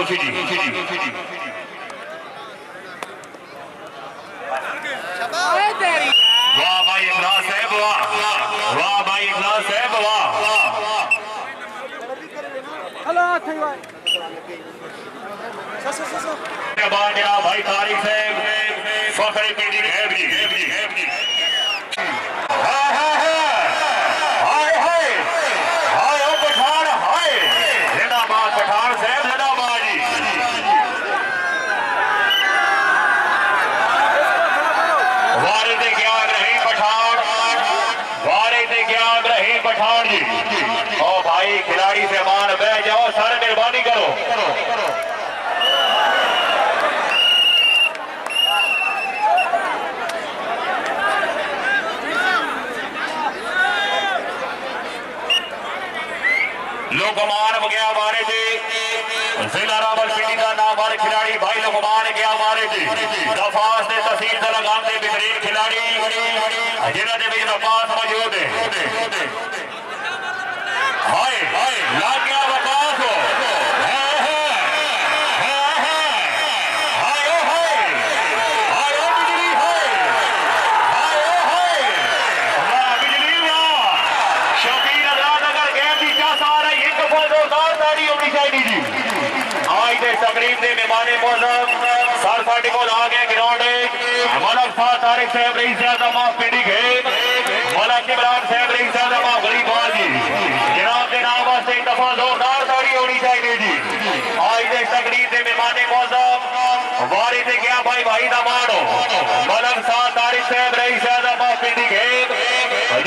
खसूसी जी। वाह भाई इखलास साहब वाह, वाह भाई इखलास साहब वाह। भाई तारिक साहब फखरे पीडी गैब जी। पठान जी ओ भाई खिलाड़ी से मान बह जाओ, सर मेहरबानी करो। लोकमान गया मारे थे जिला रावलपिंडी का नाम वाले खिलाड़ी भाई लोकमान गया मारे थे दफास ने तहसील का लगाम दे बेहतरीन खिलाड़ी जिन्होंने भी दफास मौजूद है। हाय लग गया वकास हो तकरीब के मेहमाने मौजूद सर साढ़े को आ गए ग्राउंड मलक साहब तारिक साहब रही साहब पिंडी गए मलक इमरान साहब रही साहब गरीबाल जी जनाब के नाम वास्ते एक दफा जोरदार ताड़ी होनी चाहिए जी। आज के तकरीब के मेहमाने मौजूद वारी से क्या भाई भाई दा मानो मलक साहब तारिक साहब रही साहब पिंडी गए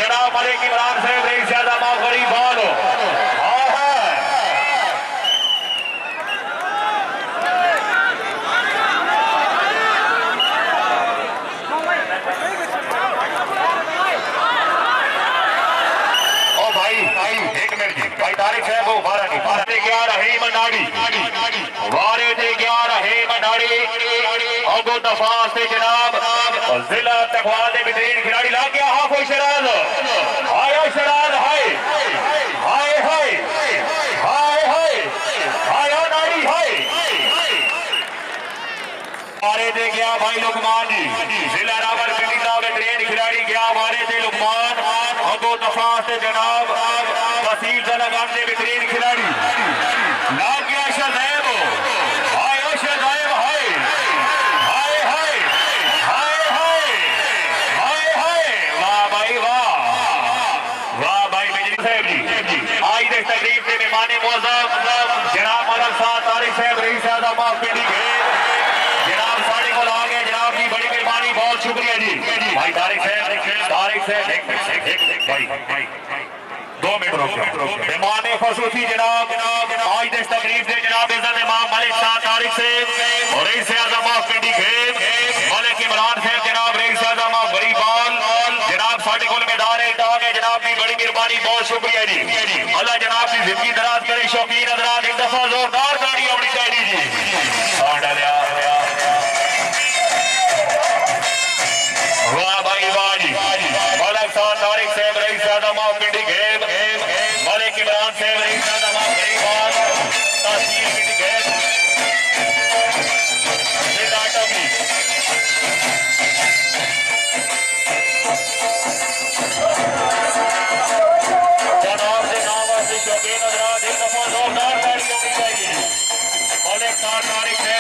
जनाब मलिक इमरान साहब रही साहब गरीबाल हो। भाई तारिक साहब वो बारह नहीं बारह ग्यारह है मंडाड़ी वारे थे 11 है मंडाड़ी अबू दफा से जनाब जिला तकवा दे बेहतरीन खिलाड़ी ला गया हाफो शराज आया शराज हाय हाय हाय हाय हाय आया नाड़ी हाय वारे थे गया भाई लुकमान जी जिला रावलपिंडी का बेहतरीन खिलाड़ी गया वारे थे लुकमान अबू दफा से जनाब तहसील का लगाम दे बेहतरीन खिलाड़ी ला गया शज़ैब हाय शज़ैब हाय हाय हाय हाय हाय हाय हाय वाह भाई वाह वाह भाई बिजली साहब जी। आज इस तकरीब के मेहमाने मौजूद जनाब मलक साहब तारिक साहब रही साहब पिंडी गए जनाब साढ़े को आ गए जनाब की बड़ी मेहरबानी बहुत शुक्रिया जी। भाई तारिक साहब भाई 2 मिनट रोको मेहमान खसूसी जनाब आज इस तकरीब से जनाब इज्जत इमाम मलिक साहब तारिक से और रईस आज़म पिंडी खेल मलिक इमरान साहब जनाब रईस आज़म गरीबाल जनाब साढ़े को मैदान है जनाब की बड़ी मेहरबानी बहुत शुक्रिया जी। अल्लाह जनाब की जिंदगी दराज करे शौकीन हज़रात एक दफा जोरदार ताड़ी होनी चाहिए जी। वाह भाई वाह जी मलिक साहब तारिक साहब रईस आज़म पिंडी खेल मलिक इमरान साहब रही साहब गरीबाल तहसील पिंडी खेल जिला टबली जनाब से नाम वास्ते शौकीन हज़रात एक दफा जोरदार ताड़ी होनी चाहिए। मलिक साहब